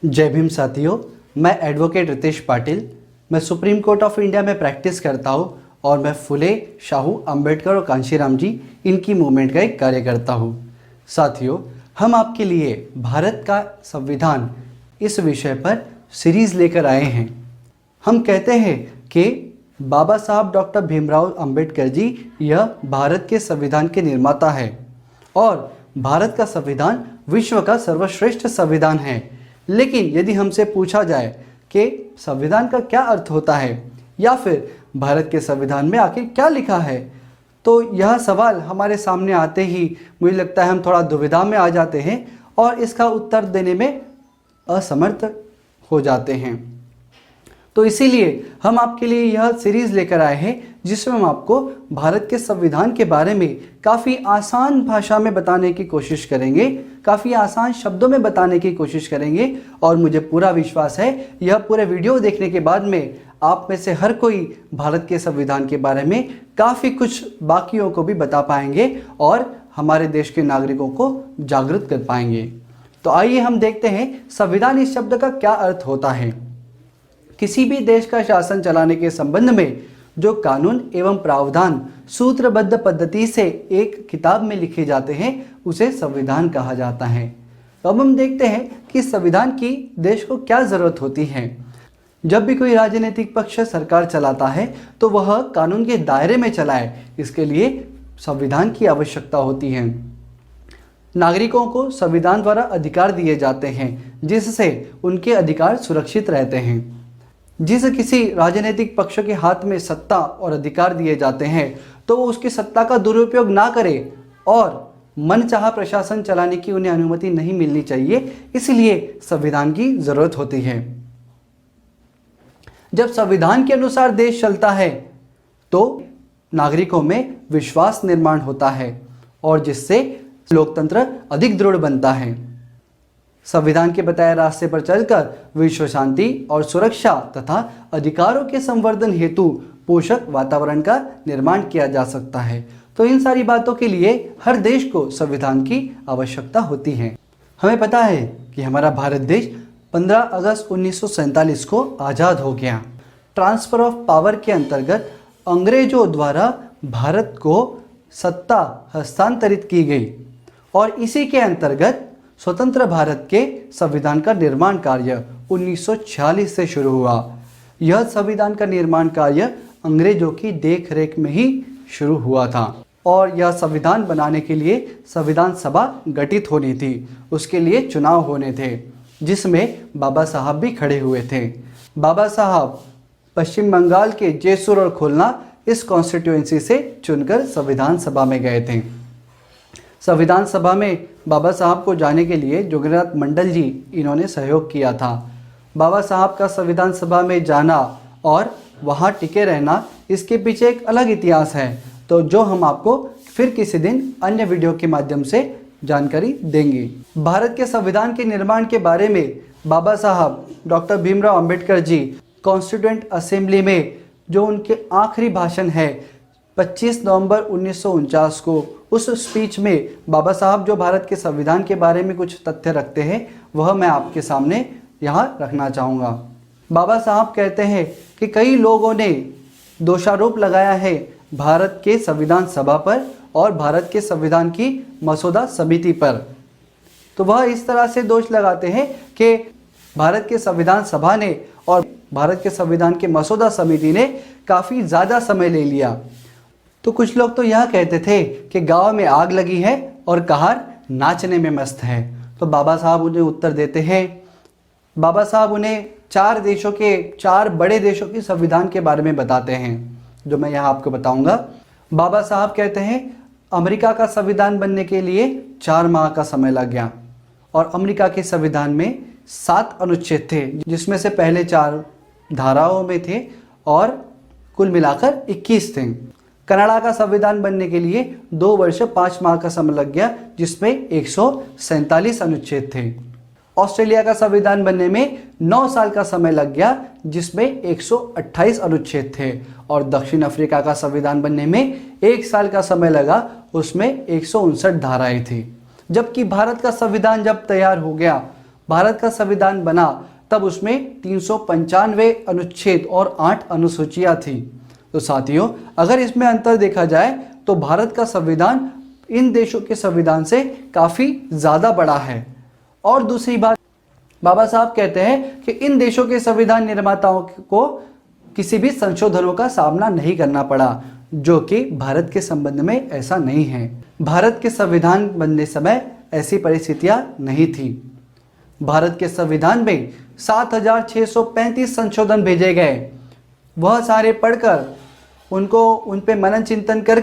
जय भीम साथियों, मैं एडवोकेट रितेश पाटिल। मैं सुप्रीम कोर्ट ऑफ इंडिया में प्रैक्टिस करता हूँ और मैं फुले, शाहू, अंबेडकर और कांशीराम जी इनकी मूवमेंट का एक कार्यकर्ता हूँ। साथियों, हम आपके लिए भारत का संविधान इस विषय पर सीरीज़ लेकर आए हैं। हम कहते हैं कि बाबा साहब डॉक्टर भीमराव अंबेडकर जी यह भारत के संविधान के निर्माता है और भारत का संविधान विश्व का सर्वश्रेष्ठ संविधान है। लेकिन यदि हमसे पूछा जाए कि संविधान का क्या अर्थ होता है या फिर भारत के संविधान में आखिर क्या लिखा है, तो यह सवाल हमारे सामने आते ही मुझे लगता है हम थोड़ा दुविधा में आ जाते हैं और इसका उत्तर देने में असमर्थ हो जाते हैं। तो इसीलिए हम आपके लिए यह सीरीज़ लेकर आए हैं जिसमें हम आपको भारत के संविधान के बारे में काफ़ी आसान भाषा में बताने की कोशिश करेंगे, काफ़ी आसान शब्दों में बताने की कोशिश करेंगे और मुझे पूरा विश्वास है यह पूरे वीडियो देखने के बाद में आप में से हर कोई भारत के संविधान के बारे में काफ़ी कुछ बाकियों को भी बता पाएंगे और हमारे देश के नागरिकों को जागृत कर पाएंगे। तो आइए हम देखते हैं संविधान इस शब्द का क्या अर्थ होता है। किसी भी देश का शासन चलाने के संबंध में जो कानून एवं प्रावधान सूत्रबद्ध पद्धति से एक किताब में लिखे जाते हैं उसे संविधान कहा जाता है। तो अब हम देखते हैं कि संविधान की देश को क्या ज़रूरत होती है। जब भी कोई राजनीतिक पक्ष सरकार चलाता है तो वह कानून के दायरे में चलाए, इसके लिए संविधान की आवश्यकता होती है। नागरिकों को संविधान द्वारा अधिकार दिए जाते हैं जिससे उनके अधिकार सुरक्षित रहते हैं। जिस किसी राजनीतिक पक्ष के हाथ में सत्ता और अधिकार दिए जाते हैं तो वो उसकी सत्ता का दुरुपयोग ना करे और मनचाहा प्रशासन चलाने की उन्हें अनुमति नहीं मिलनी चाहिए, इसलिए संविधान की जरूरत होती है। जब संविधान के अनुसार देश चलता है तो नागरिकों में विश्वास निर्माण होता है और जिससे लोकतंत्र अधिक दृढ़ बनता है। संविधान के बताए रास्ते पर चलकर विश्व शांति और सुरक्षा तथा अधिकारों के संवर्धन हेतु पोषक वातावरण का निर्माण किया जा सकता है। तो इन सारी बातों के लिए हर देश को संविधान की आवश्यकता होती है। हमें पता है कि हमारा भारत देश 15 अगस्त 1947 को आज़ाद हो गया। ट्रांसफर ऑफ पावर के अंतर्गत अंग्रेजों द्वारा भारत को सत्ता हस्तांतरित की गई और इसी के अंतर्गत स्वतंत्र भारत के संविधान का निर्माण कार्य 1946 से शुरू हुआ। यह संविधान का निर्माण कार्य अंग्रेजों की देखरेख में ही शुरू हुआ था और यह संविधान बनाने के लिए संविधान सभा गठित होनी थी, उसके लिए चुनाव होने थे जिसमें बाबा साहब भी खड़े हुए थे। बाबा साहब पश्चिम बंगाल के जयसुर और खुलना इस कॉन्स्टिट्यूएंसी से चुनकर संविधान सभा में गए थे। संविधान सभा में बाबा साहब को जाने के लिए जोगीनाथ मंडल जी इन्होंने सहयोग किया था। बाबा साहब का संविधान सभा में जाना और वहाँ टिके रहना, इसके पीछे एक अलग इतिहास है, तो जो हम आपको फिर किसी दिन अन्य वीडियो के माध्यम से जानकारी देंगे। भारत के संविधान के निर्माण के बारे में बाबा साहब doctor Bhimrao Ambedkar ji constituent assembly में जो उनके आखिरी भाषण है 25 नवंबर 1949 को, उस स्पीच में बाबा साहब जो भारत के संविधान के बारे में कुछ तथ्य रखते हैं वह मैं आपके सामने यहाँ रखना चाहूँगा। बाबा साहब कहते हैं कि कई लोगों ने दोषारोप लगाया है भारत के संविधान सभा पर और भारत के संविधान की मसौदा समिति पर। तो वह इस तरह से दोष लगाते हैं कि भारत के संविधान सभा ने और भारत के संविधान के मसौदा समिति ने काफ़ी ज़्यादा समय ले लिया। तो कुछ लोग तो यह कहते थे कि गांव में आग लगी है और कहार नाचने में मस्त है। तो बाबा साहब उन्हें उत्तर देते हैं। बाबा साहब उन्हें 4 बड़े देशों के संविधान के बारे में बताते हैं जो मैं यहाँ आपको बताऊंगा। बाबा साहब कहते हैं अमेरिका का संविधान बनने के लिए 4 माह का समय लग गया और अमेरिका के संविधान में 7 अनुच्छेद थे जिसमें से पहले 4 धाराओं में थे और कुल मिलाकर 21 थे। कनाडा का संविधान बनने के लिए 2 वर्ष 5 माह का समय लग गया जिसमें 147 अनुच्छेद थे। ऑस्ट्रेलिया का संविधान बनने में 9 साल का समय लग गया जिसमें 128 अनुच्छेद थे और दक्षिण अफ्रीका का संविधान बनने में 1 साल का समय लगा, उसमें 159 धाराएं थी। जबकि भारत का संविधान जब तैयार हो गया भारत का संविधान बना तब उसमें 395 अनुच्छेद और 8 अनुसूचियां थी। तो साथियों, अगर इसमें अंतर देखा जाए तो भारत का संविधान इन देशों के संविधान से काफ़ी ज़्यादा बड़ा है। और दूसरी बात, बाबा साहब कहते हैं कि इन देशों के संविधान निर्माताओं को किसी भी संशोधनों का सामना नहीं करना पड़ा, जो कि भारत के संबंध में ऐसा नहीं है। भारत के संविधान बनने समय ऐसी परिस्थितियां नहीं थी। भारत के संविधान में 7635 संशोधन भेजे गए। वह सारे पढ़कर उन पे मनन चिंतन कर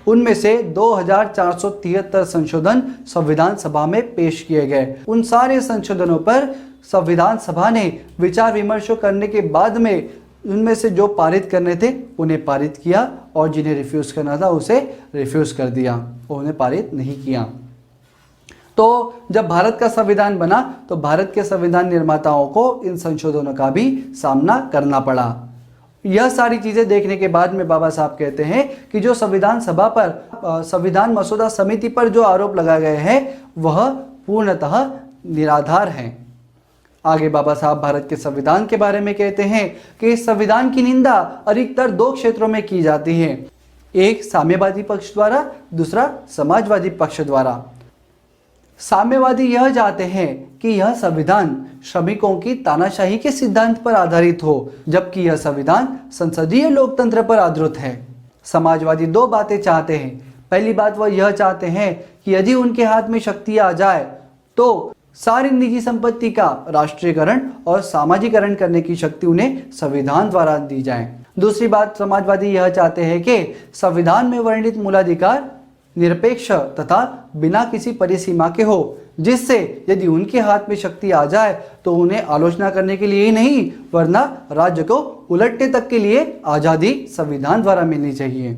उनमें से 2473 संशोधन संविधान सभा में पेश किए गए। उन सारे संशोधनों पर संविधान सभा ने विचार विमर्श करने के बाद में उनमें से जो पारित करने थे उन्हें पारित किया और जिन्हें रिफ्यूज़ करना था उसे रिफ्यूज़ कर दिया, उन्हें पारित नहीं किया। तो जब भारत का संविधान बना तो भारत के संविधान निर्माताओं को इन संशोधनों का भी सामना करना पड़ा। यह सारी चीज़ें देखने के बाद में बाबा साहब कहते हैं कि जो संविधान सभा पर संविधान मसौदा समिति पर जो आरोप लगाए गए हैं वह पूर्णतः निराधार हैं। आगे बाबा साहब भारत के संविधान के बारे में कहते हैं कि इस संविधान की निंदा अधिकतर 2 क्षेत्रों में की जाती है, एक साम्यवादी पक्ष द्वारा, दूसरा समाजवादी पक्ष द्वारा। साम्यवादी यह चाहते हैं कि यह संविधान श्रमिकों की तानाशाही के सिद्धांत पर आधारित हो, जबकि यह संविधान संसदीय लोकतंत्र पर आधारित है। समाजवादी 2 बातें चाहते हैं। पहली बात वह यह चाहते हैं कि यदि उनके हाथ में शक्ति आ जाए तो सारी निजी संपत्ति का राष्ट्रीयकरण और सामाजिकरण करने की शक्ति उन्हें संविधान द्वारा दी जाए। दूसरी बात, समाजवादी यह चाहते हैं कि संविधान में वर्णित मूलाधिकार निरपेक्ष तथा बिना किसी परिसीमा के हो, जिससे यदि उनके हाथ में शक्ति आ जाए तो उन्हें आलोचना करने के लिए ही नहीं वरना राज्य को उलटने तक के लिए आज़ादी संविधान द्वारा मिलनी चाहिए।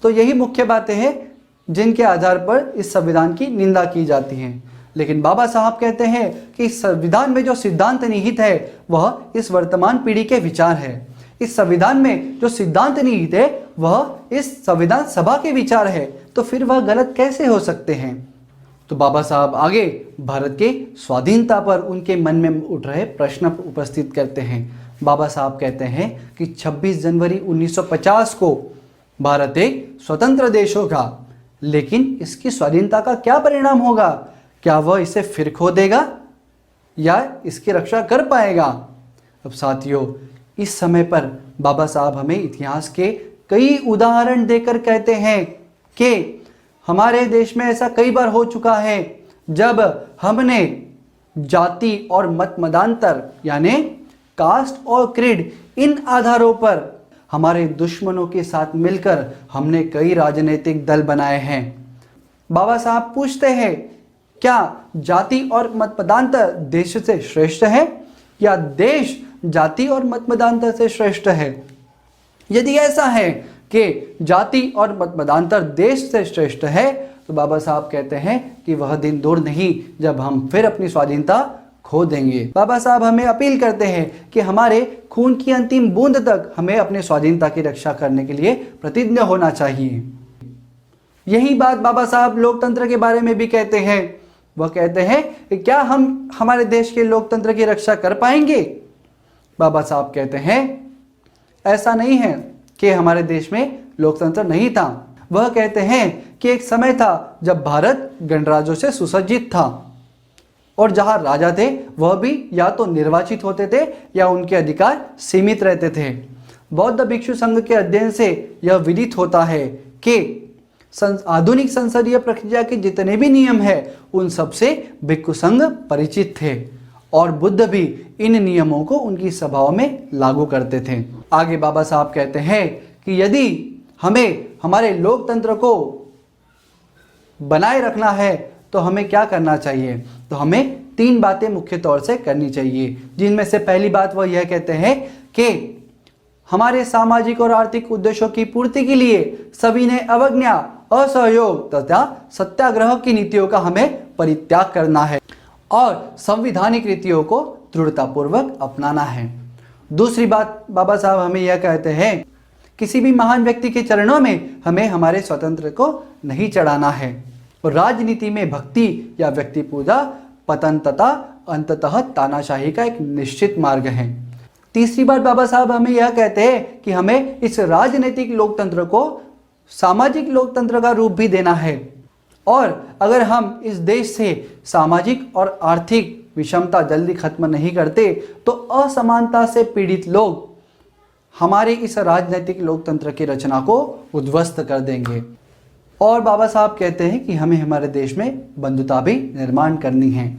तो यही मुख्य बातें हैं जिनके आधार पर इस संविधान की निंदा की जाती है। लेकिन बाबा साहब कहते हैं कि इस संविधान में जो सिद्धांत निहित है वह इस वर्तमान पीढ़ी के विचार है। इस संविधान में जो सिद्धांत निहित है वह इस संविधान सभा के विचार है, तो फिर वह गलत कैसे हो सकते हैं। तो बाबा साहब आगे भारत के स्वाधीनता पर उनके मन में उठ रहे प्रश्न उपस्थित करते हैं। बाबा साहब कहते हैं कि 26 जनवरी 1950 को भारत एक स्वतंत्र देश होगा, लेकिन इसकी स्वाधीनता का क्या परिणाम होगा? क्या वह इसे फिर खो देगा या इसकी रक्षा कर पाएगा? अब साथियों, इस समय पर बाबा साहब हमें इतिहास के कई उदाहरण देकर कहते हैं कि हमारे देश में ऐसा कई बार हो चुका है जब हमने जाति और मत मतांतर यानी कास्ट और क्रीड इन आधारों पर हमारे दुश्मनों के साथ मिलकर हमने कई राजनीतिक दल बनाए हैं। बाबा साहब पूछते हैं, क्या जाति और मत मतांतर देश से श्रेष्ठ है या देश जाति और मत मतांतर से श्रेष्ठ है? यदि ऐसा है कि जाति और मत मतांतर देश से श्रेष्ठ है तो बाबा साहब कहते हैं कि वह दिन दूर नहीं जब हम फिर अपनी स्वाधीनता खो देंगे। बाबा साहब हमें अपील करते हैं कि हमारे खून की अंतिम बूंद तक हमें अपनी स्वाधीनता की रक्षा करने के लिए प्रतिज्ञ होना चाहिए। यही बात बाबा साहब लोकतंत्र के बारे में भी कहते हैं। वह कहते हैं कि क्या हम हमारे देश के लोकतंत्र की रक्षा कर पाएंगे? बाबा साहब कहते हैं ऐसा नहीं है कि हमारे देश में लोकतंत्र नहीं था। वह कहते हैं कि एक समय था जब भारत गणराज्यों से सुसज्जित था और जहां राजा थे वह भी या तो निर्वाचित होते थे या उनके अधिकार सीमित रहते थे। बौद्ध भिक्षु संघ के अध्ययन से यह विदित होता है कि आधुनिक संसदीय प्रक्रिया के जितने भी नियम हैं उन सबसे भिक्षु संघ परिचित थे और बुद्ध भी इन नियमों को उनकी सभाओं में लागू करते थे। आगे बाबा साहब कहते हैं कि यदि हमें हमारे लोकतंत्र को बनाए रखना है तो हमें क्या करना चाहिए? तो हमें 3 बातें मुख्य तौर से करनी चाहिए, जिनमें से पहली बात वह यह कहते हैं कि हमारे सामाजिक और आर्थिक उद्देश्यों की पूर्ति के लिए सभी ने अवज्ञा, असहयोग तथा सत्याग्रह की नीतियों का हमें परित्याग करना है और संवैधानिक रीतियों को दृढ़तापूर्वक अपनाना है। दूसरी बात बाबा साहब हमें यह कहते हैं, किसी भी महान व्यक्ति के चरणों में हमें हमारे स्वतंत्र को नहीं चढ़ाना है और राजनीति में भक्ति या व्यक्ति पूजा पतन तथा अंततः तानाशाही का एक निश्चित मार्ग है। तीसरी बात बाबा साहब हमें यह कहते हैं कि हमें इस राजनीतिक लोकतंत्र को सामाजिक लोकतंत्र का रूप भी देना है, और अगर हम इस देश से सामाजिक और आर्थिक विषमता जल्दी खत्म नहीं करते तो असमानता से पीड़ित लोग हमारे इस राजनीतिक लोकतंत्र की रचना को उद्ध्वस्त कर देंगे। और बाबा साहब कहते हैं कि हमें हमारे देश में बंधुता भी निर्माण करनी है।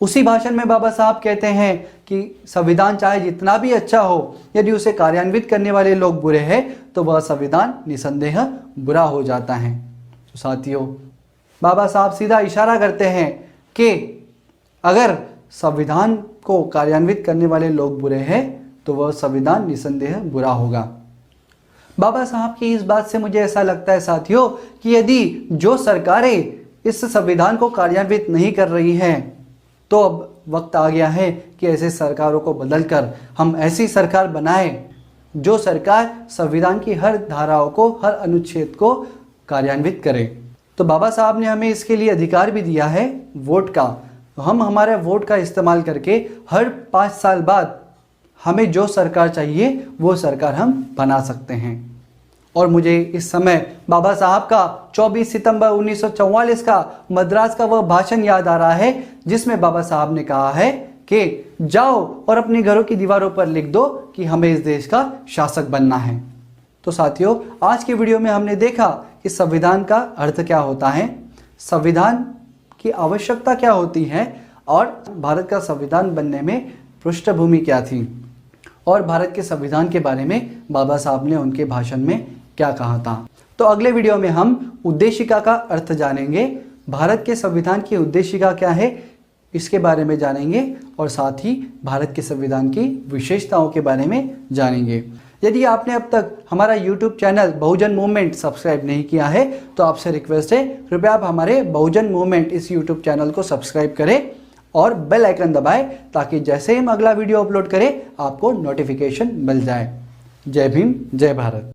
उसी भाषण में बाबा साहब कहते हैं कि संविधान चाहे जितना भी अच्छा हो, यदि उसे कार्यान्वित करने वाले लोग बुरे हैं तो वह संविधान निसंदेह बुरा हो जाता है। तो साथियों, बाबा साहब सीधा इशारा करते हैं कि अगर संविधान को कार्यान्वित करने वाले लोग बुरे हैं तो वह संविधान निसंदेह बुरा होगा। बाबा साहब की इस बात से मुझे ऐसा लगता है साथियों कि यदि जो सरकारें इस संविधान को कार्यान्वित नहीं कर रही हैं तो अब वक्त आ गया है कि ऐसे सरकारों को बदलकर हम ऐसी सरकार बनाएं जो सरकार संविधान की हर धाराओं को, हर अनुच्छेद को कार्यान्वित करे। तो बाबा साहब ने हमें इसके लिए अधिकार भी दिया है वोट का। हम हमारे वोट का इस्तेमाल करके हर 5 साल बाद हमें जो सरकार चाहिए वो सरकार हम बना सकते हैं। और मुझे इस समय बाबा साहब का 24 सितंबर 1944 का मद्रास का वह भाषण याद आ रहा है जिसमें बाबा साहब ने कहा है कि जाओ और अपने घरों की दीवारों पर लिख दो कि हमें इस देश का शासक बनना है। तो साथियों, आज के वीडियो में हमने देखा कि संविधान का अर्थ क्या होता है, संविधान की आवश्यकता क्या होती है, और भारत का संविधान बनने में पृष्ठभूमि क्या थी, और भारत के संविधान के बारे में बाबा साहब ने उनके भाषण में क्या कहा था। तो अगले वीडियो में हम उद्देशिका का अर्थ जानेंगे, भारत के संविधान की उद्देशिका क्या है इसके बारे में जानेंगे, और साथ ही भारत के संविधान की विशेषताओं के बारे में जानेंगे। यदि आपने अब तक हमारा YouTube चैनल बहुजन मूवमेंट सब्सक्राइब नहीं किया है तो आपसे रिक्वेस्ट है, कृपया आप हमारे बहुजन मूवमेंट इस YouTube चैनल को सब्सक्राइब करें और बेल आइकन दबाएं ताकि जैसे ही हम अगला वीडियो अपलोड करें आपको नोटिफिकेशन मिल जाए। जय भीम, जय भारत।